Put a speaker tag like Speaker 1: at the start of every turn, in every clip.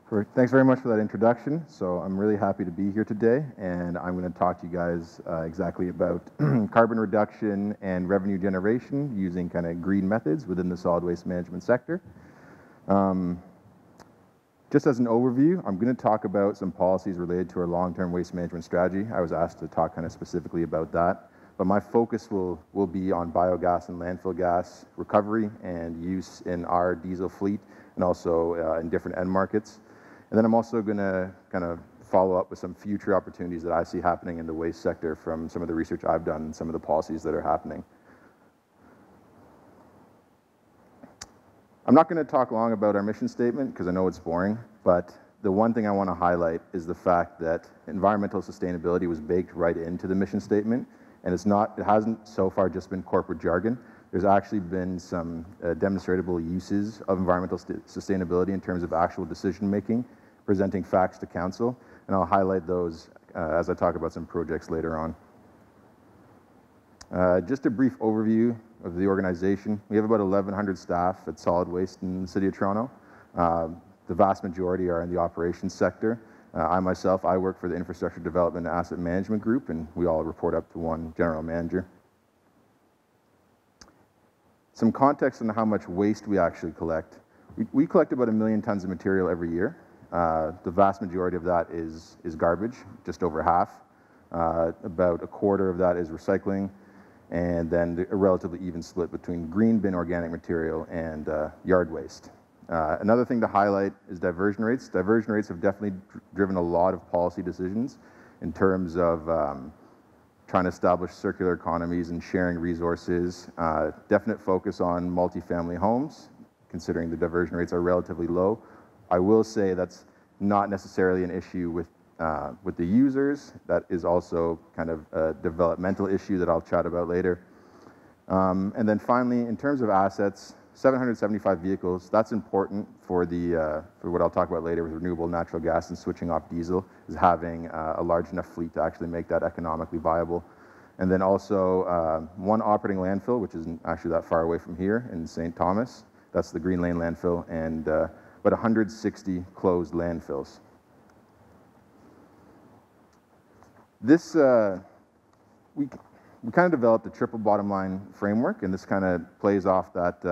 Speaker 1: Perfect. Thanks very much for that introduction. So I'm really happy to be here today, and I'm going to talk to you guys exactly about carbon reduction and revenue generation using kind of green methods within the solid waste management sector. Just as an overview, I'm going to talk about some policies related to our long-term waste management strategy. I was asked to talk kind of specifically about that, but my focus will be on biogas and landfill gas recovery and use in our diesel fleet and also in different end markets. And then I'm also going to kind of follow up with some future opportunities that I see happening in the waste sector from some of the research I've done and some of the policies that are happening. I'm not going to talk long about our mission statement because I know it's boring, but the one thing I want to highlight is the fact that environmental sustainability was baked right into the mission statement, and it hasn't so far just been corporate jargon. There's actually been some demonstratable uses of environmental sustainability in terms of actual decision making, presenting facts to council, and I'll highlight those as I talk about some projects later on. Just a brief overview of the organization. We have about 1,100 staff at solid waste in the City of Toronto. The vast majority are in the operations sector. I myself work for the Infrastructure Development and Asset Management Group, and we all report up to one general manager. Some context on how much waste we actually collect. We collect about 1 million tons of material every year. The vast majority of that is garbage, just over half. About a quarter of that is recycling, and then a relatively even split between green bin organic material and yard waste. Another thing to highlight is diversion rates. Diversion rates have definitely driven a lot of policy decisions in terms of trying to establish circular economies and sharing resources. Definite focus on multifamily homes, considering the diversion rates are relatively low. I will say that's not necessarily an issue with the users. That is also kind of a developmental issue that I'll chat about later. And then finally, in terms of assets, 775 vehicles. That's important for what I'll talk about later with renewable natural gas and switching off diesel, is having a large enough fleet to actually make that economically viable. And then also one operating landfill, which isn't actually that far away from here in St. Thomas. That's the Green Lane landfill, and about 160 closed landfills. This, we kind of developed a triple bottom line framework, and this kind of plays off that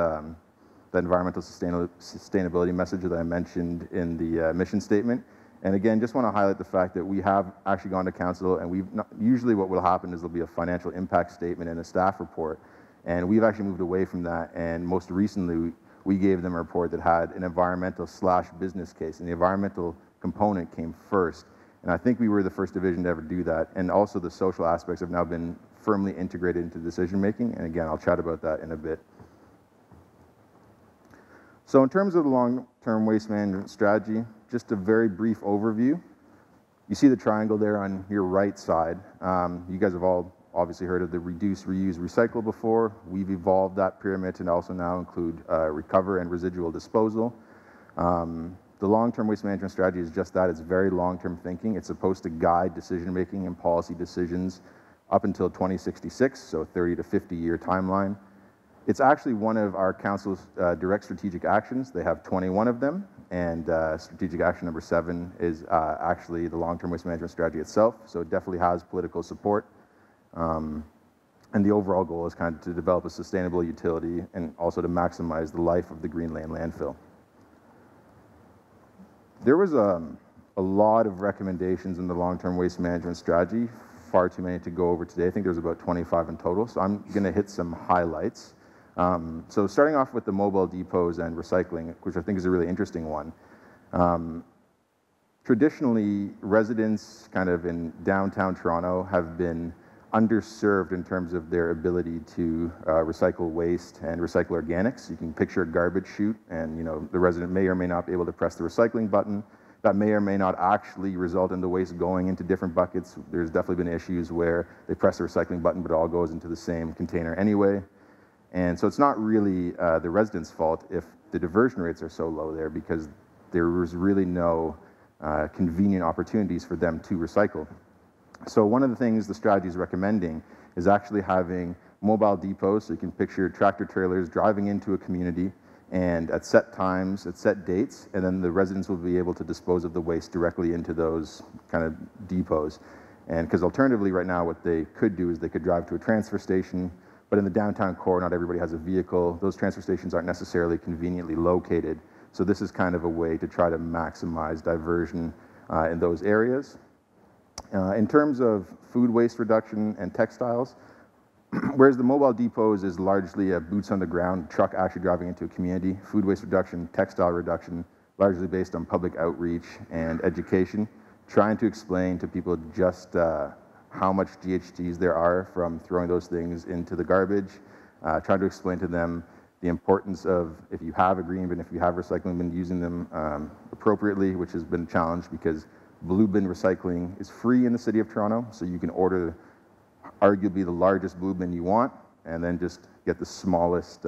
Speaker 1: environmental sustainability message that I mentioned in the mission statement. And again, just want to highlight the fact that we have actually gone to council, and usually what will happen is there'll be a financial impact statement and a staff report, and we've actually moved away from that, and most recently we gave them a report that had an environmental/business case, and the environmental component came first. And I think we were the first division to ever do that. And also the social aspects have now been firmly integrated into decision making. And again, I'll chat about that in a bit. So in terms of the long-term waste management strategy, just a very brief overview. You see the triangle there on your right side. You guys have all obviously heard of the reduce, reuse, recycle before. We've evolved that pyramid to also now include recover and residual disposal. The long-term waste management strategy is just that. It's very long-term thinking. It's supposed to guide decision-making and policy decisions up until 2066, so 30 to 50-year timeline. It's actually one of our council's direct strategic actions. They have 21 of them, and strategic action number 7 is actually the long-term waste management strategy itself, so it definitely has political support. And the overall goal is kind of to develop a sustainable utility and also to maximize the life of the Green Lane landfill. There was a lot of recommendations in the long-term waste management strategy, far too many to go over today. I think there's about 25 in total, so I'm going to hit some highlights. So starting off with the mobile depots and recycling, which I think is a really interesting one. Traditionally, residents kind of in downtown Toronto have been underserved in terms of their ability to recycle waste and recycle organics. You can picture a garbage chute, and the resident may or may not be able to press the recycling button. That may or may not actually result in the waste going into different buckets. There's definitely been issues where they press the recycling button, but it all goes into the same container anyway. And so it's not really the residents' fault if the diversion rates are so low there, because there was really no convenient opportunities for them to recycle. So one of the things the strategy is recommending is actually having mobile depots. So you can picture tractor trailers driving into a community, and at set times, at set dates, and then the residents will be able to dispose of the waste directly into those kind of depots. And because alternatively right now what they could do is they could drive to a transfer station, but in the downtown core not everybody has a vehicle. Those transfer stations aren't necessarily conveniently located. So this is kind of a way to try to maximize diversion in those areas. In terms of food waste reduction and textiles, whereas the mobile depots is largely a boots on the ground truck actually driving into a community, food waste reduction, textile reduction, largely based on public outreach and education, trying to explain to people just how much GHGs there are from throwing those things into the garbage, trying to explain to them the importance of, if you have a green bin, if you have recycling bin, using them appropriately, which has been a challenge because blue bin recycling is free in the City of Toronto, so you can order arguably the largest blue bin you want, and then just get the smallest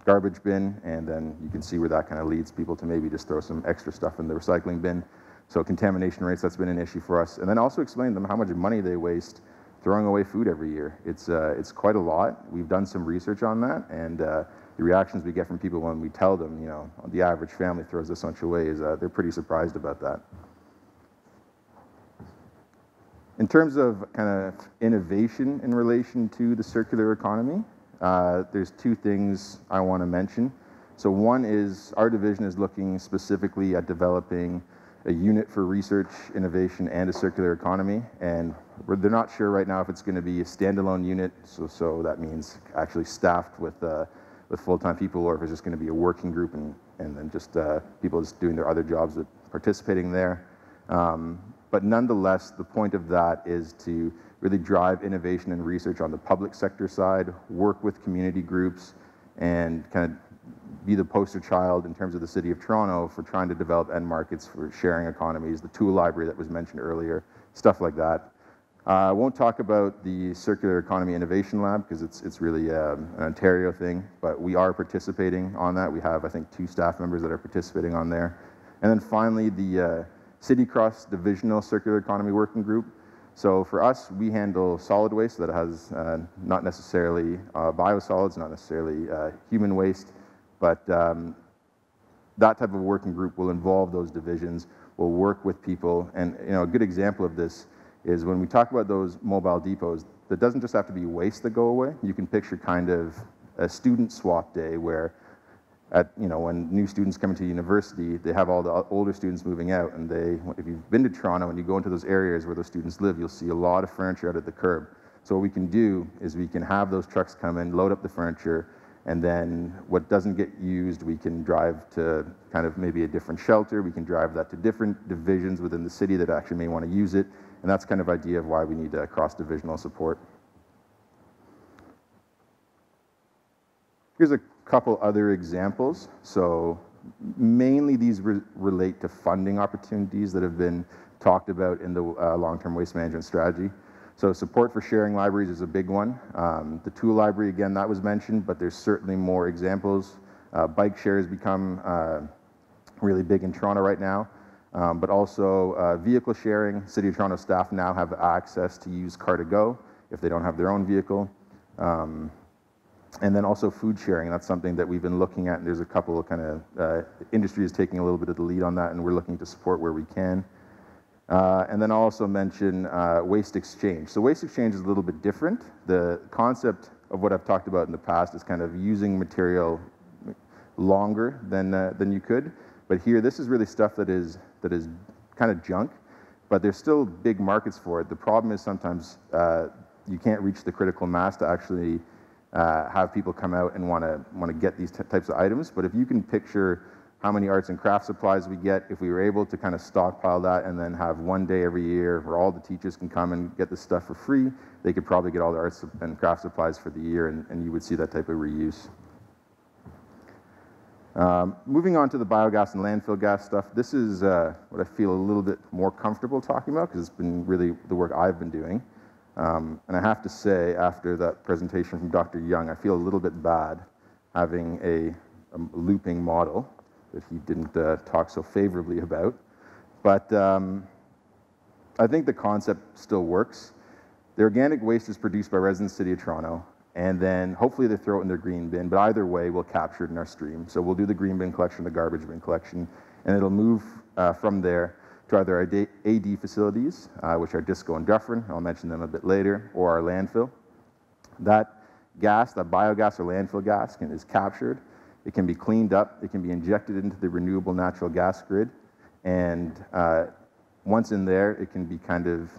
Speaker 1: garbage bin, and then you can see where that kind of leads people to maybe just throw some extra stuff in the recycling bin. So contamination rates, that's been an issue for us. And then also explain to them how much money they waste throwing away food every year. It's quite a lot. We've done some research on that, and the reactions we get from people when we tell them, you know, the average family throws this much away is they're pretty surprised about that. In terms of kind of innovation in relation to the circular economy, there's two things I want to mention. So one is our division is looking specifically at developing a unit for research, innovation, and a circular economy, and they're not sure right now if it's going to be a standalone unit, so that means actually staffed with full-time people, or if it's just going to be a working group and then just people just doing their other jobs but participating there. But nonetheless, the point of that is to really drive innovation and research on the public sector side, work with community groups, and kind of be the poster child in terms of the City of Toronto for trying to develop end markets for sharing economies, the tool library that was mentioned earlier, stuff like that. I won't talk about the Circular Economy Innovation Lab because it's really an Ontario thing, but we are participating on that. We have, I think, 2 staff members that are participating on there. And then finally, the City Cross Divisional Circular Economy Working Group. So for us, we handle solid waste that has not necessarily biosolids, not necessarily human waste, but that type of working group will involve those divisions, will work with people. And you know, a good example of this is when we talk about those mobile depots, that doesn't just have to be waste that go away. You can picture kind of a student swap day where when new students come into university, they have all the older students moving out, and if you've been to Toronto and you go into those areas where those students live, you'll see a lot of furniture out at the curb. So what we can do is we can have those trucks come in, load up the furniture, and then what doesn't get used, we can drive to kind of maybe a different shelter. We can drive that to different divisions within the city that actually may want to use it, and that's kind of idea of why we need cross-divisional support. Here's a couple other examples. So mainly these relate to funding opportunities that have been talked about in the long-term waste management strategy. So support for sharing libraries is a big one. The tool library, again, that was mentioned, but there's certainly more examples. Bike share has become really big in Toronto right now, but also vehicle sharing. City of Toronto staff now have access to use Car2Go if they don't have their own vehicle. And then also food sharing, that's something that we've been looking at, and there's a couple of kind of industries taking a little bit of the lead on that, and we're looking to support where we can. And then I'll also mention waste exchange. So waste exchange is a little bit different. The concept of what I've talked about in the past is kind of using material longer than you could, but here this is really stuff that is kind of junk, but there's still big markets for it. The problem is sometimes you can't reach the critical mass to actually have people come out and want to get these types of items. But if you can picture how many arts and craft supplies we get, if we were able to kind of stockpile that and then have one day every year where all the teachers can come and get this stuff for free, they could probably get all the arts and craft supplies for the year, and you would see that type of reuse. Moving on to the biogas and landfill gas stuff, this is what I feel a little bit more comfortable talking about because it's been really the work I've been doing. And I have to say, after that presentation from Dr. Young, I feel a little bit bad having a looping model that he didn't talk so favorably about. But I think the concept still works. The organic waste is produced by residents of the City of Toronto. and then hopefully they throw it in their green bin, but either way, we'll capture it in our stream. So we'll do the green bin collection, the garbage bin collection, and it'll move from there to either our AD facilities, which are Disco and Dufferin, I'll mention them a bit later, or our landfill. That gas, that biogas or landfill gas is captured. It can be cleaned up. It can be injected into the renewable natural gas grid. And once in there, it can be kind of,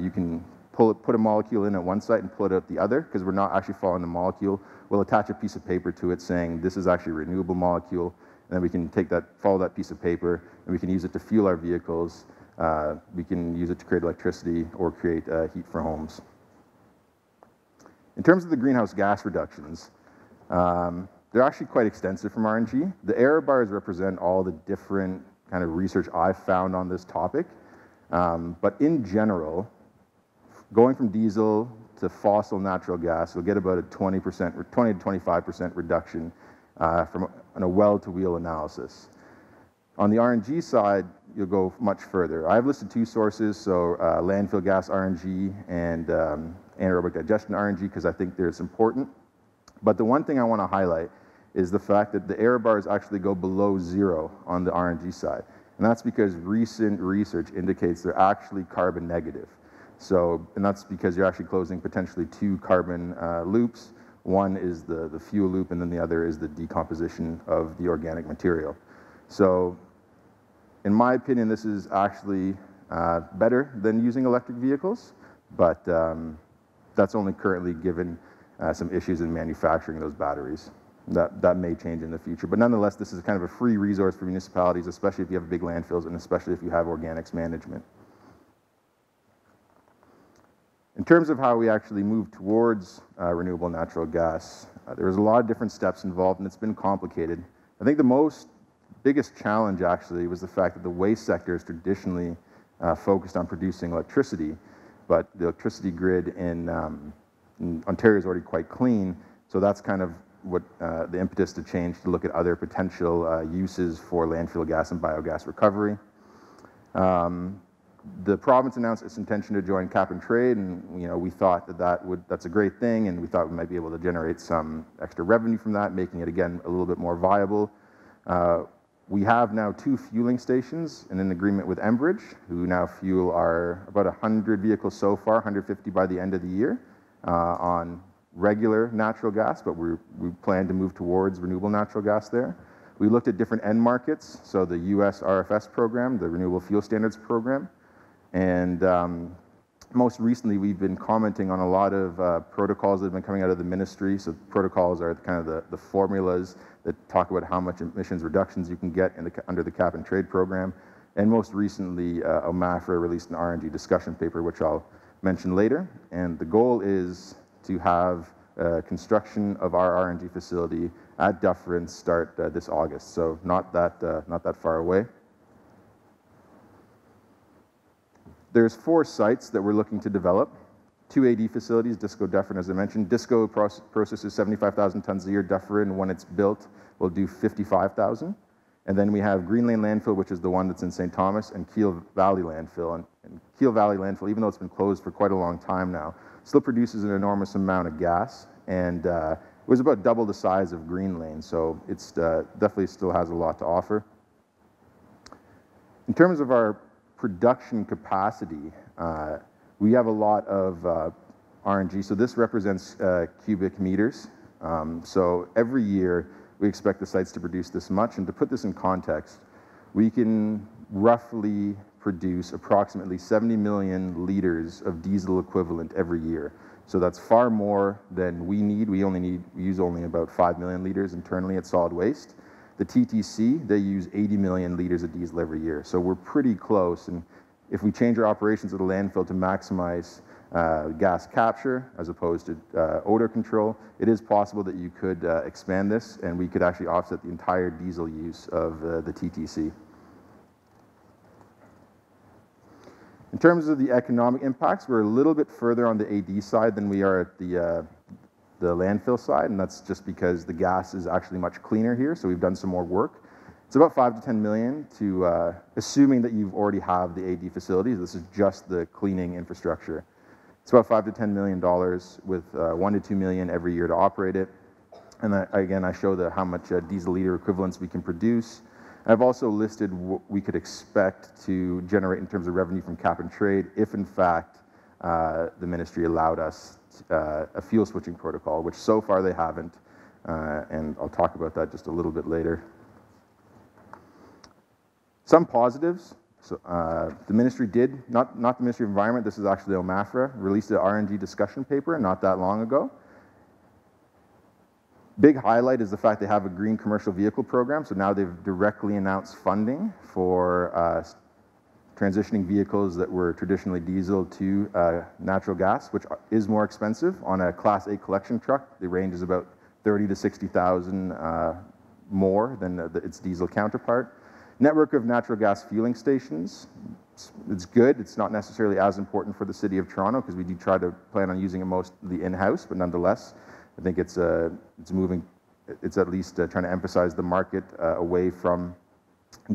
Speaker 1: you can put a molecule in at one site and pull it out the other, because we're not actually following the molecule. We'll attach a piece of paper to it saying this is actually a renewable molecule, and then we can take that, follow that piece of paper, and we can use it to fuel our vehicles. We can use it to create electricity or create heat for homes. In terms of the greenhouse gas reductions, they're actually quite extensive from RNG. The error bars represent all the different kind of research I've found on this topic. But in general, going from diesel to fossil natural gas, you'll get about a 20% or 20 to 25% reduction from a well-to-wheel analysis. On the RNG side, you'll go much further. I've listed two sources, so landfill gas RNG and anaerobic digestion RNG, because I think it's important. But the one thing I want to highlight is the fact that the error bars actually go below zero on the RNG side. And that's because recent research indicates they're actually carbon negative. So, and that's because you're actually closing potentially two carbon loops. One is the fuel loop, and then the other is the decomposition of the organic material. So, in my opinion, this is actually better than using electric vehicles, but that's only currently given some issues in manufacturing those batteries. That may change in the future. But nonetheless, this is kind of a free resource for municipalities, especially if you have big landfills and especially if you have organics management. In terms of how we actually move towards renewable natural gas, there's a lot of different steps involved, and it's been complicated. I think the biggest challenge actually was the fact that the waste sector is traditionally focused on producing electricity, but the electricity grid in Ontario is already quite clean, so that's kind of what the impetus to change to look at other potential uses for landfill gas and biogas recovery. The province announced its intention to join cap and trade, and we thought that's a great thing, and we thought we might be able to generate some extra revenue from that, making it again a little bit more viable. We have now 2 fueling stations in an agreement with Enbridge, who now fuel about 100 vehicles so far, 150 by the end of the year, on regular natural gas, but we plan to move towards renewable natural gas there. We looked at different end markets, so the US RFS program, the Renewable Fuel Standards program, and most recently we've been commenting on a lot of protocols that have been coming out of the ministry. So protocols are kind of the formulas that talk about how much emissions reductions you can get under the cap and trade program. And most recently, OMAFRA released an RNG discussion paper, which I'll mention later. And the goal is to have construction of our RNG facility at Dufferin start this August, so not that far away. There's 4 sites that we're looking to develop. 2 AD facilities, Disco, Dufferin, as I mentioned. Disco processes 75,000 tons a year. Dufferin, when it's built, will do 55,000. And then we have Green Lane Landfill, which is the one that's in St. Thomas, and Keel Valley Landfill. And Keel Valley Landfill, even though it's been closed for quite a long time now, still produces an enormous amount of gas, and it was about double the size of Green Lane, so it's definitely still has a lot to offer. In terms of our production capacity, we have a lot of RNG, so this represents cubic meters. So every year we expect the sites to produce this much, and to put this in context, we can roughly produce approximately 70 million liters of diesel equivalent every year. So that's far more than we need. We use only about 5 million liters internally at solid waste. The TTC, they use 80 million liters of diesel every year. So we're pretty close. And if we change our operations at the landfill to maximize gas capture as opposed to odor control, it is possible that you could expand this, and we could actually offset the entire diesel use of the TTC. In terms of the economic impacts, we're a little bit further on the AD side than we are at the landfill side, and that's just because the gas is actually much cleaner here, so we've done some more work. It's about 5 to 10 million assuming that you already have the AD facilities. This is just the cleaning infrastructure. It's about $5 to $10 million with $1 to $2 million every year to operate it. And again, I show how much diesel liter equivalents we can produce. I've also listed what we could expect to generate in terms of revenue from cap and trade if, in fact, the ministry allowed us a fuel switching protocol, which so far they haven't. And I'll talk about that just a little bit later. Some positives. So, the ministry did, not the Ministry of Environment, this is actually OMAFRA, released an RNG discussion paper not that long ago. Big highlight is the fact they have a green commercial vehicle program, so now they've directly announced funding for transitioning vehicles that were traditionally diesel to natural gas, which is more expensive. On a Class 8 collection truck, the range is about 30 to 60,000 more than its diesel counterpart. Network of natural gas fueling stations, it's good. It's not necessarily as important for the City of Toronto because we do try to plan on using it mostly in-house, but nonetheless, I think it's moving, it's at least trying to emphasize the market away from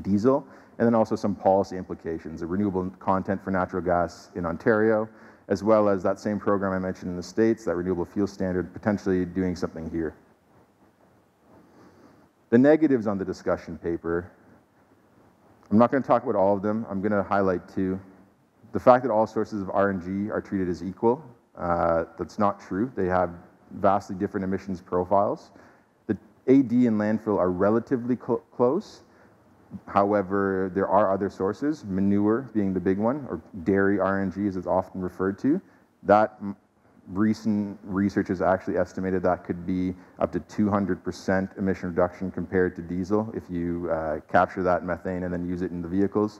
Speaker 1: diesel, and then also some policy implications, a renewable content for natural gas in Ontario, as well as that same program I mentioned in the States, that renewable fuel standard, potentially doing something here. The negatives on the discussion paper, I'm not going to talk about all of them. I'm going to highlight two. The fact that all sources of RNG are treated as equal, that's not true. They have vastly different emissions profiles. The AD and landfill are relatively close. However, there are other sources, manure being the big one, or dairy RNG as it's often referred to. That recent research has actually estimated that could be up to 200% emission reduction compared to diesel if you capture that methane and then use it in the vehicles.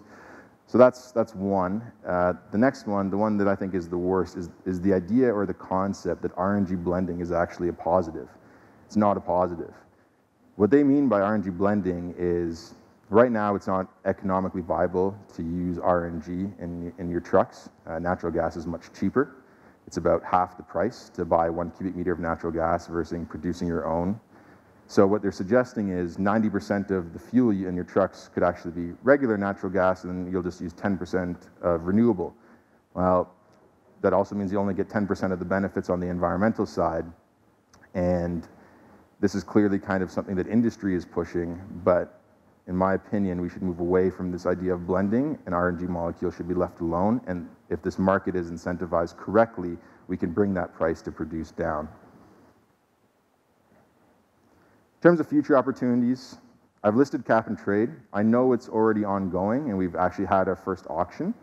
Speaker 1: So that's one. The next one, the one that I think is the worst, is the idea or the concept that RNG blending is actually a positive. It's not a positive. What they mean by RNG blending is, right now it's not economically viable to use RNG in your trucks. Natural gas is much cheaper. It's about half the price to buy 1 cubic meter of natural gas versus producing your own. So what they're suggesting is 90% of the fuel in your trucks could actually be regular natural gas, and you'll just use 10% of renewable. Well, that also means you only get 10% of the benefits on the environmental side. And this is clearly kind of something that industry is pushing, but in my opinion, we should move away from this idea of blending. An RNG molecule should be left alone, and if this market is incentivized correctly, we can bring that price to produce down. In terms of future opportunities, I've listed cap and trade. I know it's already ongoing, and we've actually had our first auction.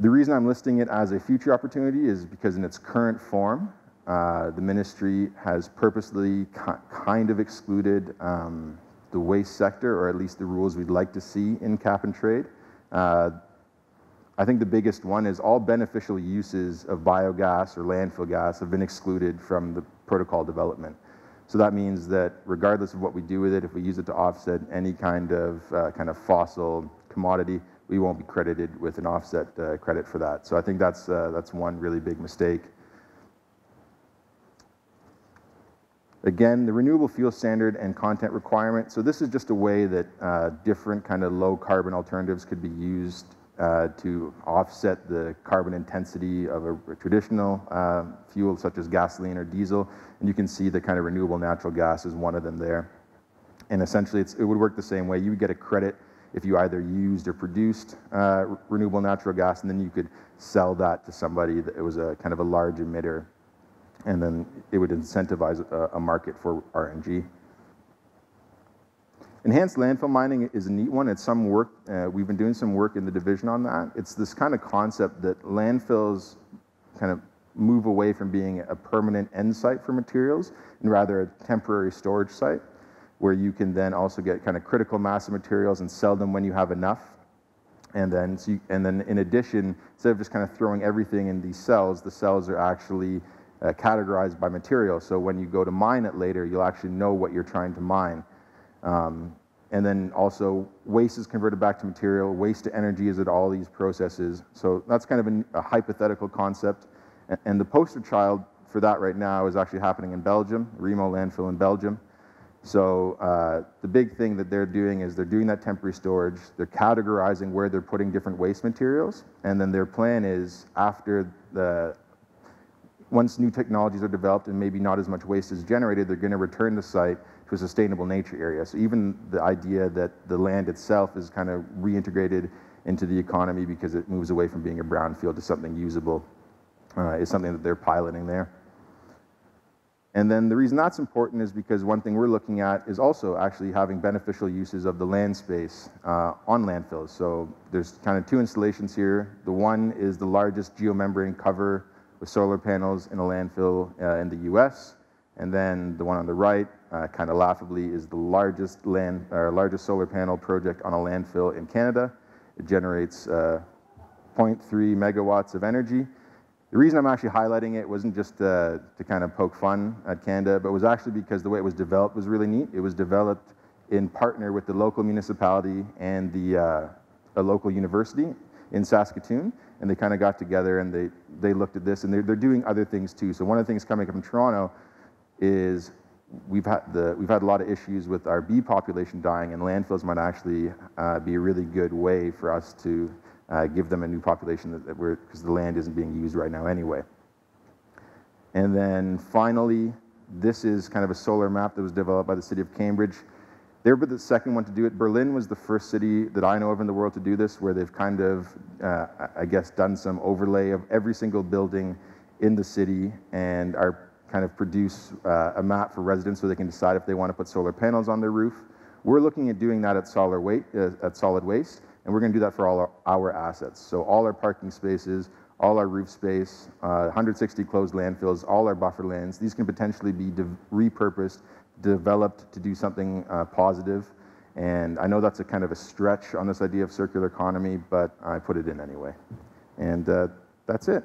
Speaker 1: The reason I'm listing it as a future opportunity is because in its current form, the ministry has purposely kind of excluded the waste sector, or at least the rules we'd like to see in cap and trade. I think the biggest one is all beneficial uses of biogas or landfill gas have been excluded from the protocol development. So that means that regardless of what we do with it, if we use it to offset any kind of fossil commodity, we won't be credited with an offset credit for that. So I think that's one really big mistake. Again, the renewable fuel standard and content requirement. So this is just a way that different kind of low carbon alternatives could be used to offset the carbon intensity of a traditional fuel such as gasoline or diesel. And you can see the kind of renewable natural gas is one of them there. And essentially it would work the same way. You would get a credit if you either used or produced renewable natural gas, and then you could sell that to somebody that it was a kind of a large emitter. And then it would incentivize a market for RNG. Enhanced landfill mining is a neat one. It's some work, we've been doing some work in the division on that. It's this kind of concept that landfills kind of move away from being a permanent end site for materials and rather a temporary storage site where you can then also get kind of critical mass of materials and sell them when you have enough. And then, in addition, instead of just kind of throwing everything in these cells, the cells are actually categorized by material. So when you go to mine it later, you'll actually know what you're trying to mine. And then also waste is converted back to material, waste to energy is at all these processes. So that's kind of a hypothetical concept. And the poster child for that right now is actually happening in Belgium, Remo landfill in Belgium. So the big thing that they're doing is they're doing that temporary storage, they're categorizing where they're putting different waste materials, and then their plan is once new technologies are developed and maybe not as much waste is generated, they're going to return the site to a sustainable nature area. So even the idea that the land itself is kind of reintegrated into the economy because it moves away from being a brownfield to something usable is something that they're piloting there. And then the reason that's important is because one thing we're looking at is also actually having beneficial uses of the land space on landfills. So there's kind of two installations here. The one is the largest geomembrane cover with solar panels in a landfill in the US. And then the one on the right, kind of laughably, is the largest solar panel project on a landfill in Canada. It generates 0.3 megawatts of energy. The reason I'm actually highlighting it wasn't just to kind of poke fun at Canada, but was actually because the way it was developed was really neat. It was developed in partner with the local municipality and a local university in Saskatoon, and they kind of got together and they looked at this, and they're doing other things too. So one of the things coming up in Toronto is we've had a lot of issues with our bee population dying, and landfills might actually be a really good way for us to give them a new population because the land isn't being used right now anyway. And then finally, this is kind of a solar map that was developed by the city of Cambridge. They were the second one to do it. Berlin was the first city that I know of in the world to do this, where they've kind of, I guess, done some overlay of every single building in the city and are kind of produce a map for residents so they can decide if they want to put solar panels on their roof. We're looking at doing that at solid waste, and we're going to do that for all our assets. So all our parking spaces, all our roof space, 160 closed landfills, all our buffer lands, these can potentially be repurposed, developed to do something positive. And I know that's a kind of a stretch on this idea of circular economy, but I put it in anyway. And that's it.